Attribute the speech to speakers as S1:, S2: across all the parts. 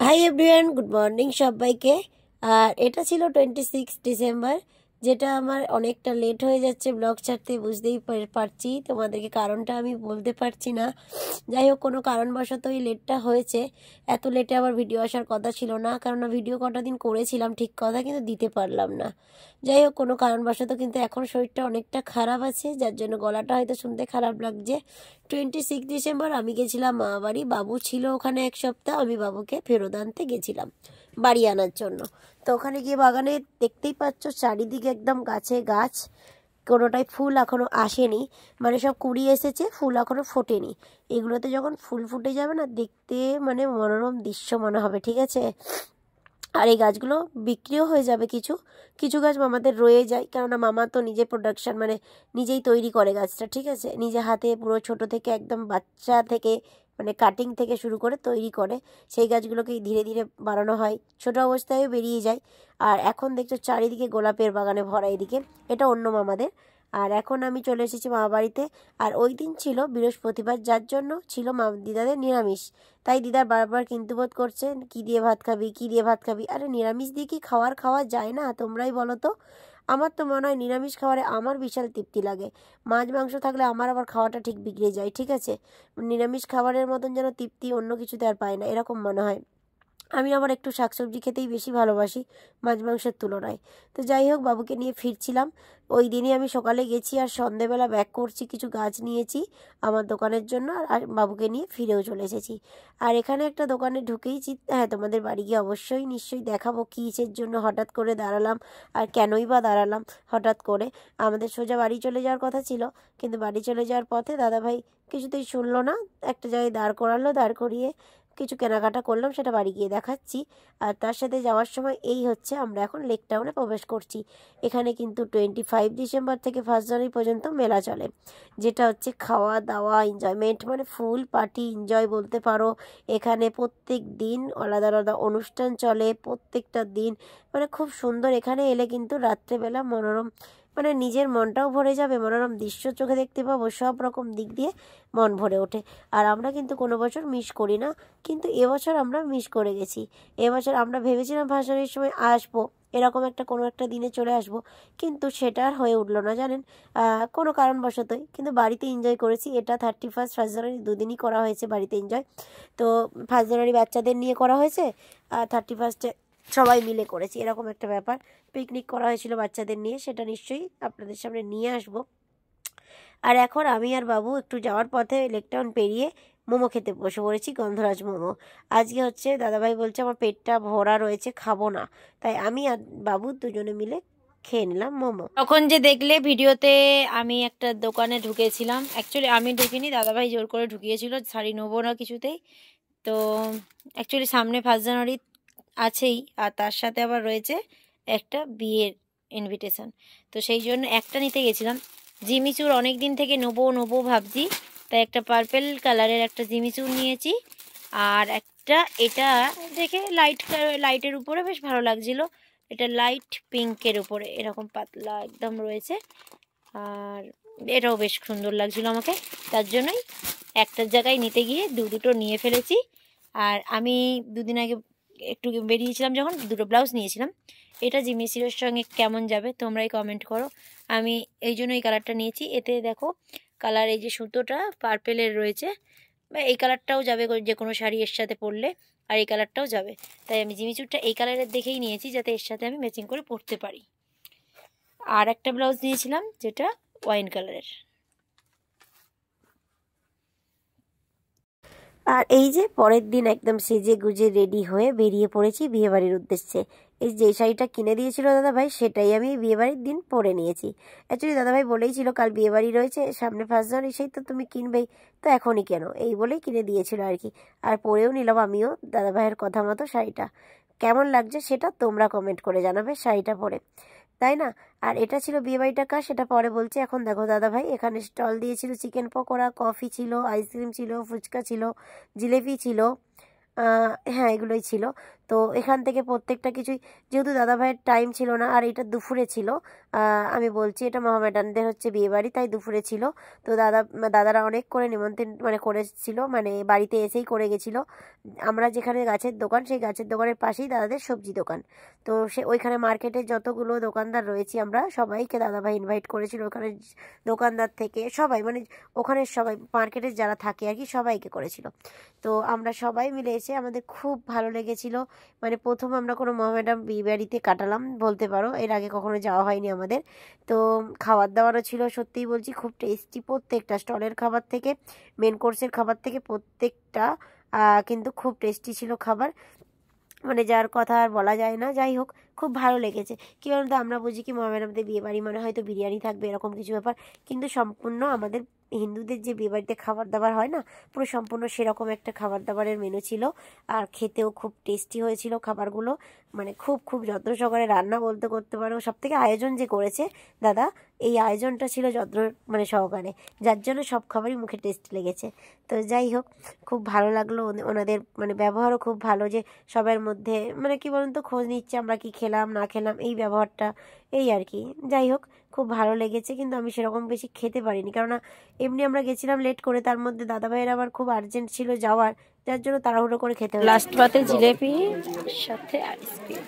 S1: Hi everyone, good morning সবাইকে। আর এটা ছিল 26 ডিসেম্বর, যেটা আমার অনেকটা লেট হয়ে যাচ্ছে ব্লগ ছাড়তে, বুঝতেই পারছি। তোমাদেরকে কারণটা আমি বলতে পারছি না। যাই হোক, কোনো কারণবশত এই লেটটা হয়েছে। এত লেটে আবার ভিডিও আসার কথা ছিল না, কারণ ভিডিও কটা দিন করেছিলাম ঠিক কথা, কিন্তু দিতে পারলাম না। যাই হোক, কোনো কারণবশত কিন্তু এখন শরীরটা অনেকটা খারাপ আছে, যার জন্য গলাটা হয়তো শুনতে খারাপ লাগছে। 26 ডিসেম্বর আমি গেছিলাম মা বাড়ি। বাবু ছিল ওখানে এক সপ্তাহ, আমি বাবুকে ফেরত আনতে গেছিলাম বাড়ি আনার জন্য। তো ওখানে গিয়ে বাগানে দেখতেই পাচ্ছ চারিদিকে একদম গাছে গাছ, কোনোটাই ফুল এখনো আসেনি, মানে সব কুড়ি এসেছে, ফুল এখনো ফোটেনি। এগুলোতে যখন ফুল ফুটে যাবে না, দেখতে মানে মনোরম দৃশ্য মনে হবে, ঠিক আছে। আর এই গাছগুলো বিক্রিও হয়ে যাবে, কিছু কিছু গাছ মামাদের রয়ে যায়, কেননা মামা তো নিজে প্রোডাকশন মানে নিজেই তৈরি করে গাছটা, ঠিক আছে। নিজে হাতে পুরো ছোট থেকে একদম বাচ্চা থেকে মানে কাটিং থেকে শুরু করে তৈরি করে, সেই গাছগুলোকেই ধীরে ধীরে বাড়ানো হয়, ছোট অবস্থায় বেরিয়ে যায়। আর এখন দেখছো চারিদিকে গোলাপের বাগানে ভরা এদিকে, এটা অন্য মামাদের। আর এখন আমি চলে এসেছি মামা বাড়িতে। আর ওই দিন ছিল বৃহস্পতিবার, যার জন্য ছিল মা দিদাদের নিরামিষ। তাই দিদার বারবার কিন্তু বোধ করছে, কী দিয়ে ভাত খাবি, কী দিয়ে ভাত খাবি। আরে নিরামিষ দিয়ে কি খাওয়া যায় না, তোমরাই বলো তো। আমার তো মনে হয় নিরামিষ খাবারে আমার বিশাল তৃপ্তি লাগে। মাছ মাংস থাকলে আমার আবার খাওয়াটা ঠিক বিগড়ে যায়, ঠিক আছে। নিরামিষ খাবারের মতন যেন তৃপ্তি অন্য কিছুতে আর পাই না, এরকম মনে হয়। আমি আবার একটু শাকসবজি খেতেই বেশি ভালোবাসি মাছ মাংসের তুলনায়। তো যাই হোক, বাবুকে নিয়ে ফিরছিলাম। ওই দিনই আমি সকালে গেছি আর সন্ধেবেলা ব্যাক করছি, কিছু গাছ নিয়েছি আমার দোকানের জন্য, আর বাবুকে নিয়ে ফিরেও চলে এসেছি। আর এখানে একটা দোকানে ঢুকেইছি। হ্যাঁ, তোমাদের বাড়ি গিয়ে অবশ্যই নিশ্চয়ই দেখাবো কিসের জন্য হঠাৎ করে দাঁড়ালাম আর কেনই বা দাঁড়ালাম হঠাৎ করে। আমাদের সোজা বাড়ি চলে যাওয়ার কথা ছিল, কিন্তু বাড়ি চলে যাওয়ার পথে দাদাভাই কিছুতেই শুনলো না, একটা জায়গায় দাঁড় করালো, দাঁড় করিয়ে কিছু কেনাকাটা করলাম, সেটা বাড়ি গিয়ে দেখাচ্ছি। আর তার সাথে যাওয়ার সময় এই হচ্ছে, আমরা এখন লেক টাউনে প্রবেশ করছি। এখানে কিন্তু 25 ডিসেম্বর থেকে 1 জানুয়ারি পর্যন্ত মেলা চলে, যেটা হচ্ছে খাওয়া দাওয়া এনজয়মেন্ট, মানে ফুল পার্টি এনজয় বলতে পারো। এখানে প্রত্যেক দিন আলাদা আলাদা অনুষ্ঠান চলে, প্রত্যেকটা দিন মানে খুব সুন্দর। এখানে এলে কিন্তু রাত্রেবেলা মনোরম, মানে নিজের মনটাও ভরে যাবে, মনোরম দৃশ্য চোখে দেখতে পাবো, সব রকম দিক দিয়ে মন ভরে ওঠে। আর আমরা কিন্তু কোনো বছর মিস করি না, কিন্তু এবছর আমরা মিস করে গেছি। এবছর আমরা ভেবেছিলাম ভাসানের সময় আসবো, এরকম একটা কোনো একটা দিনে চলে আসব, কিন্তু সেটা আর হয়ে উঠলো না জানেন, কোনো কারণবশতই। কিন্তু বাড়িতে এনজয় করেছি, এটা 31 1 জানুয়ারি দুদিনই করা হয়েছে বাড়িতে এনজয়। তো 1 জানুয়ারি বাচ্চাদের নিয়ে করা হয়েছে, আর 31 সবাই মিলে করেছি, এরকম একটা ব্যাপার। পিকনিক করা হয়েছিল বাচ্চাদের নিয়ে, সেটা নিশ্চয়ই আপনাদের সামনে নিয়ে আসবো। আর এখন আমি আর বাবু একটু যাওয়ার পথে লেকটাউন পেরিয়ে মোমো খেতে বসে পড়েছি, গন্ধরাজ মোমো। আজকে হচ্ছে দাদাভাই বলছে আমার পেটটা ভরা রয়েছে, খাবো না, তাই আমি আর বাবু দুজনে মিলে খেয়ে নিলাম মোমো। তখন যে দেখলে ভিডিওতে আমি একটা দোকানে ঢুকেছিলাম, অ্যাকচুয়ালি আমি ঢুকিনি, দাদাভাই জোর করে ঢুকিয়েছিল, শাড়ি নেবো না কিছুতেই। তো অ্যাকচুয়ালি সামনে 1 জানুয়ারি আছেই, আর তার সাথে আবার রয়েছে একটা বিয়ের ইনভিটেশন, তো সেই জন্য একটা নিতে গেছিলাম। জিমিচুর অনেক দিন থেকে নেবো ভাবছি, তাই একটা পার্পেল কালারের একটা জিমিচুর নিয়েছি। আর একটা এটা দেখে লাইটের উপরে বেশ ভালো লাগছিল, এটা লাইট পিঙ্কের উপরে এরকম পাতলা একদম রয়েছে, আর এটাও বেশ সুন্দর লাগছিল আমাকে, তার জন্যই একটার জায়গায় নিতে গিয়ে দুটো নিয়ে ফেলেছি। আর আমি দুদিন আগে একটু বেরিয়েছিলাম, যখন দুটো ব্লাউজ নিয়েছিলাম। এটা জিমিচুরের সঙ্গে কেমন যাবে তোমরাই কমেন্ট করো। আমি এই জন্য এই কালারটা নিয়েছি, এতে দেখো কালার এই যে সুতোটা পার্পেলের রয়েছে, বা এই কালারটাও যাবে যে কোনো শাড়ি এর সাথে পরলে, আর এই কালারটাও যাবে। তাই আমি জিমিচুরটা এই কালারের দেখেই নিয়েছি, যাতে এর সাথে আমি ম্যাচিং করে পরতে পারি। আর একটা ব্লাউজ নিয়েছিলাম যেটা ওয়াইন কালারের। আর এই যে পরের দিন একদম সেজে গুজে রেডি হয়ে বেরিয়ে পড়েছি বিয়েবাড়ির উদ্দেশ্যে। এই যে শাড়িটা কিনে দিয়েছিল দাদাভাই, সেটাই আমি বিয়েবাড়ির দিন পরে নিয়েছি। অ্যাকচুয়ালি দাদাভাই বলেই ছিল কাল বিয়েবাড়ি রয়েছে, সামনে 1 জানুয়ারি, সেই তো তুমি কিনবেই, তো এখনই কেন, এই বলেই কিনে দিয়েছিল আর কি। আর পরেও নিলাম আমিও দাদাভাইয়ের কথা মতো শাড়িটা। কেমন লাগছে সেটা তোমরা কমেন্ট করে জানাবে শাড়িটা পরে, তাই না। আর এটা ছিল বিয়েবাড়িটা কাজ, সেটা পরে বলছি। এখন দেখো দাদাভাই এখানে স্টল দিয়েছিল, চিকেন পকোড়া, কফি ছিল, আইসক্রিম ছিল, ফুচকা ছিল, জিলেপি ছিল, হ্যাঁ এগুলোই ছিল। তো এখান থেকে প্রত্যেকটা কিছুই, যেহেতু দাদাভাইয়ের টাইম ছিল না আর এটা দুপুরে ছিল, আমি বলছি এটা মোহামেডানদের হচ্ছে বিয়েবাড়ি, তাই দুপুরে ছিল। তো দাদারা অনেক করে নিমন্ত্রণ মানে করেছিল, মানে বাড়িতে এসেই করে গেছিলো। আমরা যেখানে গাছের দোকান, সেই গাছের দোকানের পাশেই দাদাদের সবজি দোকান। তো ওইখানে মার্কেটের যতগুলো দোকানদার রয়েছি আমরা সবাইকে দাদাভাই ইনভাইট করেছিল, ওখানে দোকানদার থেকে সবাই, মানে ওখানে সবাই মার্কেটের যারা থাকে আর কি সবাইকে করেছিল। তো আমরা সবাই মিলে এসে আমাদের খুব ভালো লেগেছিল। মানে প্রথম আমরা কোনো মোহামেডান বিয়েবাড়িতে কাটালাম বলতে পারো, এর আগে কখনো যাওয়া হয়নি আমাদের। তো খাবার দাবারও ছিল সত্যিই বলছি খুব টেস্টি, প্রত্যেকটা স্টলের খাবার থেকে মেন কোর্সের খাবার থেকে প্রত্যেকটা কিন্তু খুব টেস্টি ছিল খাবার, মানে যার কথা আর বলা যায় না। যাই হোক খুব ভালো লেগেছে। কী বলুন তো, আমরা বুঝি কি মোহামেডানদের বিয়েবাড়ি মানে হয়তো বিরিয়ানি থাকবে এরকম কিছু ব্যাপার, কিন্তু সম্পূর্ণ আমাদের হিন্দুদের যে বিয়েবাড়িতে খাবার দাবার হয় না, পুরো সম্পূর্ণ সেরকম একটা খাবার দাবারের মেনু ছিল। আর খেতেও খুব টেস্টি হয়েছিল খাবারগুলো, মানে খুব খুব যত্ন সহকারে রান্না বলতে করতে পারো। সব থেকে আয়োজন যে করেছে দাদা, এই আয়োজনটা ছিল যত্ন মানে সহকারে, যার জন্য সব খাবারই মুখে টেস্ট লেগেছে। তো যাই হোক খুব ভালো লাগলো, ওনাদের মানে ব্যবহারও খুব ভালো, যে সবার মধ্যে মানে কি বলুন তো খোঁজ নিচ্ছে আমরা কি খেলাম না খেলাম, এই ব্যবহারটা, এই আর কি। যাই হোক খুব ভালো লেগেছে, কিন্তু আমি সেরকম বেশি খেতে পারিনি, কেননা এমনি আমরা গেছিলাম লেট করে, তার মধ্যে দাদাভাইয়ের আবার খুব আর্জেন্ট ছিল যাওয়ার, যার জন্য তাড়াহুড়ো করে খেতে হবে। লাস্ট পাতে জিলেপি সাথে আইসক্রিম।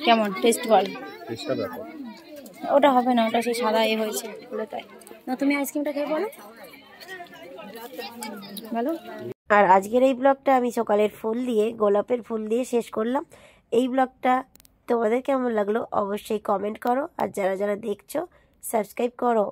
S1: কেমন টেস্ট বল? ওটা হবে না, ওটা সেই সাদা হয়েছে বলে তাই না। তুমি আইসক্রিমটা খেয়ে বলো ভালো। আর আজকের এই ব্লগটা আমি সকালের ফুল দিয়ে, গোলাপের ফুল দিয়ে শেষ করলাম। এই ব্লগটা তোমাদের কেমন লাগলো অবশ্যই কমেন্ট করো, আর যারা যারা দেখছো সাবস্ক্রাইব করো।